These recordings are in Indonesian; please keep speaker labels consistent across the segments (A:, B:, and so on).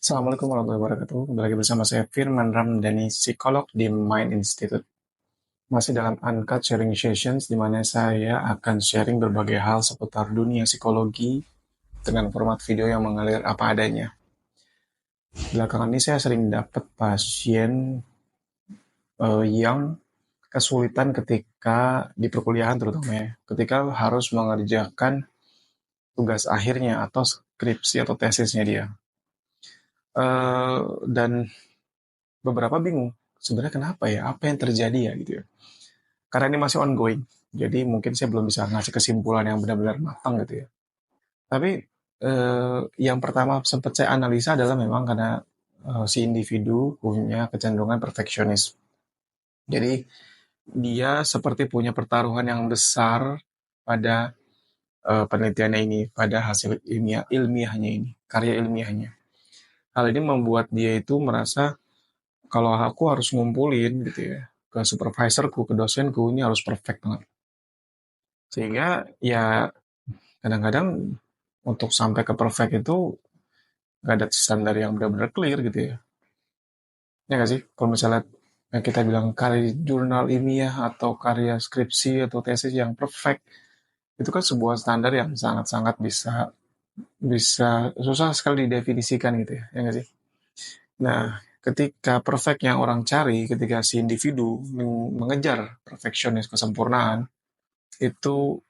A: Assalamualaikum warahmatullahi wabarakatuh. Kembali lagi bersama saya Firman Ramdhani, psikolog di Mind Institute. Masih dalam Uncut Sharing Sessions, di mana saya akan sharing berbagai hal seputar dunia psikologi dengan format video yang mengalir apa adanya. Belakangan ini saya sering dapat pasien yang kesulitan ketika di perkuliahan terutama ya, ketika harus mengerjakan tugas akhirnya atau skripsi atau tesisnya dia. Dan beberapa bingung, sebenarnya kenapa ya, apa yang terjadi ya gitu ya. Karena ini masih ongoing, jadi mungkin saya belum bisa ngasih kesimpulan yang benar-benar matang gitu ya. Tapi yang pertama sempat saya analisa adalah memang karena si individu punya kecenderungan perfeksionis. Jadi dia seperti punya pertaruhan yang besar pada penelitiannya ini, pada hasil ilmiahnya ini, karya ilmiahnya. Hal ini membuat dia itu merasa kalau aku harus ngumpulin gitu ya ke supervisorku, ke dosenku, ini harus perfect banget. Sehingga ya kadang-kadang untuk sampai ke perfect itu nggak ada standar yang benar-benar clear gitu ya. Ya nggak sih? Kalau misalnya kita bilang karya jurnal ilmiah atau karya skripsi atau tesis yang perfect, itu kan sebuah standar yang sangat-sangat bisa bisa susah sekali didefinisikan gitu ya. Ya nggak sih? Nah, ketika perfect yang orang cari, ketika si individu mengejar perfeksionis kesempurnaan, itu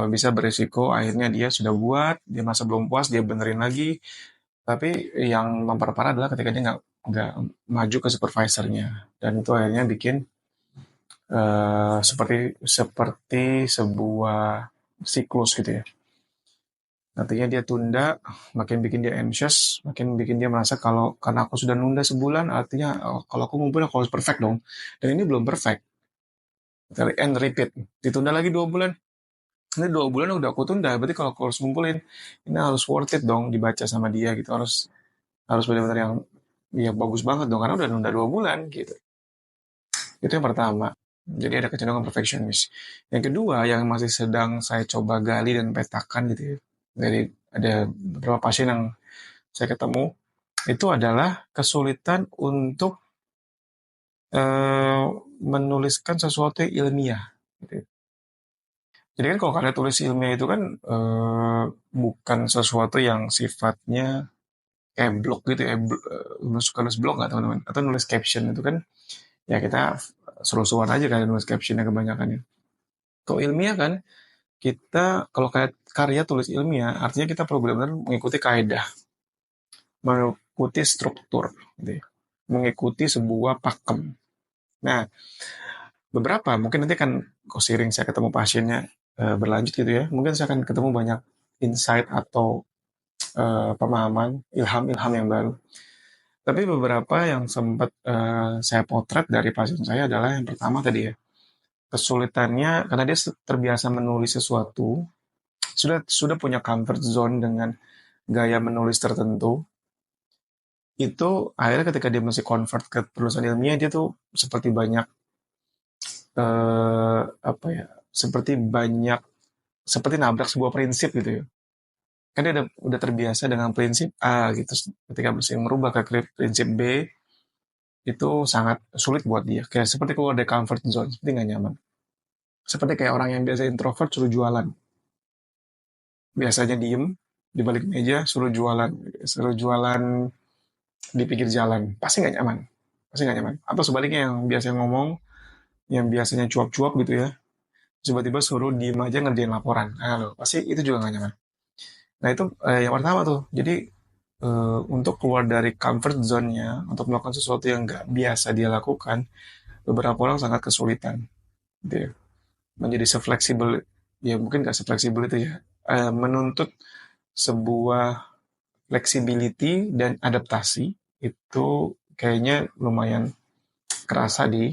A: bisa berisiko akhirnya dia sudah buat, dia masa belum puas, dia benerin lagi. Tapi yang memperparah adalah ketika dia nggak maju ke supervisornya, dan itu akhirnya bikin seperti seperti sebuah siklus gitu ya. Nantinya dia tunda, makin bikin dia anxious, makin bikin dia merasa kalau karena aku sudah nunda sebulan, artinya kalau aku ngumpulin aku harus perfect dong. Dan ini belum perfect. And repeat, ditunda lagi 2 bulan. Ini 2 bulan udah aku tunda, berarti kalau aku harus ngumpulin, ini harus worth it dong dibaca sama dia gitu. Harus harus benar-benar yang ya bagus banget dong, karena udah nunda 2 bulan gitu. Itu yang pertama. Jadi ada kecenderungan perfeksionis. Yang kedua, yang masih sedang saya coba gali dan petakan gitu ya. Dari ada beberapa pasien yang saya ketemu, itu adalah kesulitan untuk eh, menuliskan sesuatu yang ilmiah. Gitu ya. Jadi kan kalau karya tulis ilmiah itu kan bukan sesuatu yang sifatnya kayak blog gitu ya, suka nulis blog nggak teman-teman? Atau nulis caption itu kan ya kita seru-seruan aja kan nulis captionnya kebanyakan ya. Kalau ilmiah kan kita kalau kayak karya tulis ilmiah artinya kita perlu benar-benar mengikuti kaedah, mengikuti struktur, gitu ya. Mengikuti sebuah pakem. Nah, beberapa mungkin nanti kan kok sering saya ketemu pasiennya berlanjut gitu ya, mungkin saya akan ketemu banyak insight atau pemahaman, ilham-ilham yang baru. Tapi beberapa yang sempat saya potret dari pasien saya adalah yang pertama tadi ya, kesulitannya karena dia terbiasa menulis sesuatu, sudah punya comfort zone dengan gaya menulis tertentu, itu akhirnya ketika dia mesti convert ke penulisan ilmiah dia tuh seperti banyak apa ya, seperti banyak seperti nabrak sebuah prinsip gitu ya. Kan dia udah terbiasa dengan prinsip A gitu. Ketika mesti merubah ke prinsip B itu sangat sulit buat dia. Kayak seperti keluar dari comfort zone, seperti nggak nyaman. Seperti kayak orang yang biasa introvert suruh jualan. Biasanya diem di balik meja suruh jualan di pinggir jalan. Pasti nggak nyaman. Pasti nggak nyaman. Atau sebaliknya yang biasa ngomong, yang biasanya cuap-cuap gitu ya, tiba-tiba suruh diem aja ngerjain laporan. Nah, loh, pasti itu juga nggak nyaman. Nah itu yang pertama tuh. Jadi untuk keluar dari comfort zone-nya, untuk melakukan sesuatu yang nggak biasa dia lakukan, beberapa orang sangat kesulitan. Gitu ya. Menjadi sefleksibel, ya mungkin nggak sefleksibel itu ya, menuntut sebuah flexibility dan adaptasi itu kayaknya lumayan kerasa di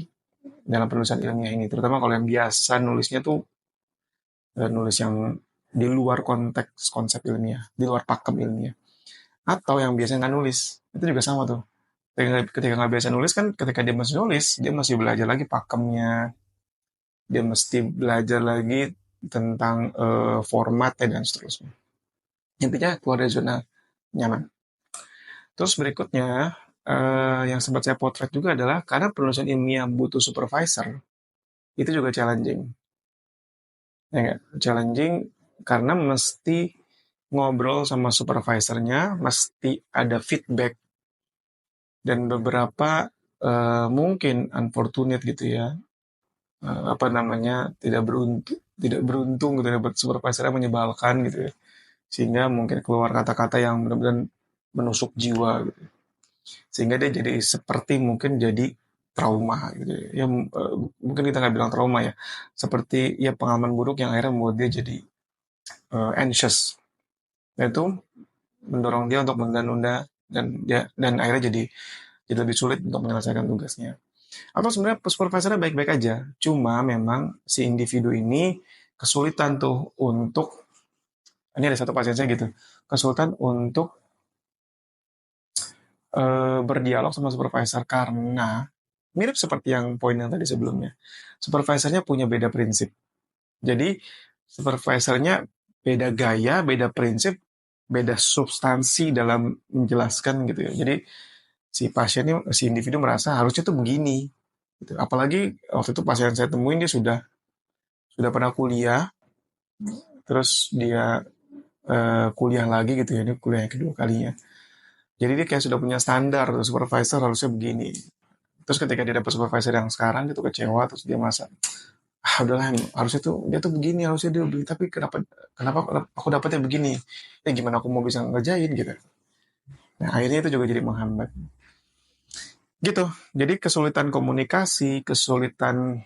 A: dalam penulisan ilmiah ini. Terutama kalau yang biasa nulisnya tuh nulis yang di luar konteks konsep ilmiah, di luar pakem ilmiah. Atau yang biasanya nggak nulis, itu juga sama tuh. Ketika nggak biasa nulis kan, ketika dia masih nulis, dia masih belajar lagi pakemnya, dia mesti belajar lagi tentang formatnya dan seterusnya. Intinya keluar dari zona nyaman. Terus berikutnya, yang sempat saya potret juga adalah karena penulisan ilmiah butuh supervisor, itu juga challenging. Ya nggak? Challenging karena mesti ngobrol sama supervisornya, mesti ada feedback, dan beberapa mungkin unfortunate gitu ya, apa namanya, tidak beruntung gitu dapat supervisornya menyebalkan gitu ya, sehingga mungkin keluar kata-kata yang benar-benar menusuk jiwa gitu, sehingga dia jadi seperti mungkin jadi trauma gitu ya. Mungkin kita nggak bilang trauma ya, seperti ya pengalaman buruk yang akhirnya membuat dia jadi anxious, dan itu mendorong dia untuk menunda-nunda, dan akhirnya jadi lebih sulit untuk menyelesaikan tugasnya. Atau sebenarnya supervisornya baik-baik aja, cuma memang si individu ini kesulitan tuh untuk, ini ada satu pasien saya gitu, kesulitan untuk berdialog sama supervisor karena mirip seperti yang poin yang tadi sebelumnya. Supervisornya punya beda prinsip. Jadi supervisornya beda gaya, beda prinsip, beda substansi dalam menjelaskan gitu ya. Jadi si pasien ini, si individu merasa harusnya tuh begini. Gitu. Apalagi waktu itu pasien saya temuin dia sudah pernah kuliah, terus dia kuliah lagi gitu ya, ini kuliah yang kedua kalinya. Jadi dia kayak sudah punya standar, supervisor harusnya begini. Terus ketika dia dapat supervisor yang sekarang gitu kecewa, terus dia masa, udahlah harusnya tuh dia tuh begini, harusnya dia begini, tapi kenapa kenapa aku dapatnya begini? Ya gimana aku mau bisa ngerjain gitu. Nah akhirnya itu juga jadi menghambat. Gitu. Jadi kesulitan komunikasi, kesulitan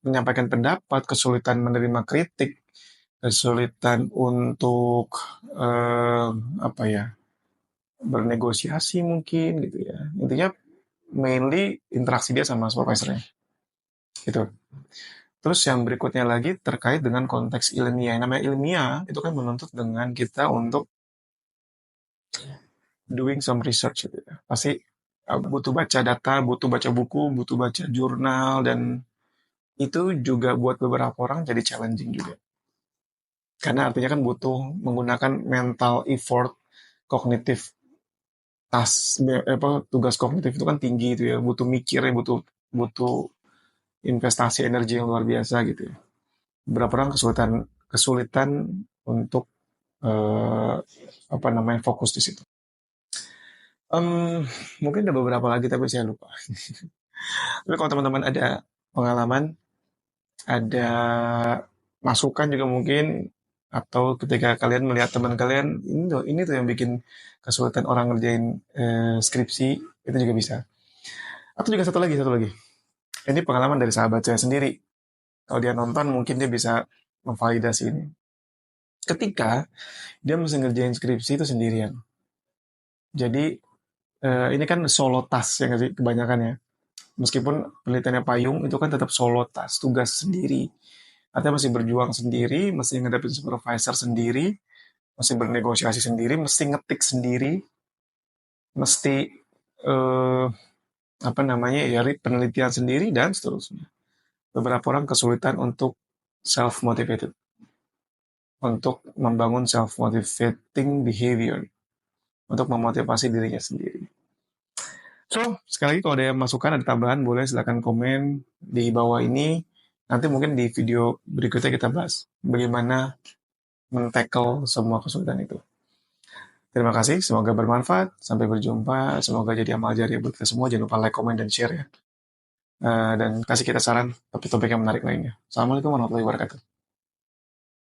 A: menyampaikan pendapat, kesulitan menerima kritik, kesulitan untuk eh, apa ya, bernegosiasi mungkin gitu ya. Intinya mainly interaksi dia sama supervisornya. Gitu. Terus yang berikutnya lagi terkait dengan konteks ilmiah. Yang namanya ilmiah itu kan menuntut dengan kita untuk doing some research gitu ya. Pasti butuh baca data, butuh baca buku, butuh baca jurnal, dan itu juga buat beberapa orang jadi challenging juga. Karena artinya kan butuh menggunakan mental effort, kognitif tugas kognitif itu kan tinggi itu ya, butuh mikir ya, butuh butuh investasi energi yang luar biasa gitu ya. Beberapa orang kesulitan kesulitan untuk eh, apa namanya fokus di situ. Em, Mungkin ada beberapa lagi tapi saya lupa. Tapi kalau teman-teman ada pengalaman, ada masukan juga mungkin, atau ketika kalian melihat teman kalian ini tuh yang bikin kesulitan orang ngerjain skripsi, itu juga bisa. Atau juga satu lagi, ini pengalaman dari sahabat saya sendiri. Kalau dia nonton mungkin dia bisa memvalidasi ini. Ketika dia mesti ngerjain skripsi itu sendirian, jadi ini kan solo task yang kebanyakan ya. Meskipun penelitiannya payung, itu kan tetap solo task, tugas sendiri. Artinya masih berjuang sendiri, mesti ngadepin supervisor sendiri, mesti bernegosiasi sendiri, mesti ngetik sendiri, mesti eh, apa namanya ya, penelitian sendiri dan seterusnya. Beberapa orang kesulitan untuk self motivated, untuk membangun self motivating behavior, untuk memotivasi dirinya sendiri. So, sekali lagi kalau ada yang masukan, ada tambahan, boleh silakan komen di bawah ini. Nanti mungkin di video berikutnya kita bahas bagaimana men-tackle semua kesulitan itu. Terima kasih, semoga bermanfaat. Sampai berjumpa, semoga jadi amal jariah buat kita semua. Jangan lupa like, komen, dan share ya. Dan kasih kita saran topik-topik yang menarik lainnya. Assalamualaikum warahmatullahi wabarakatuh.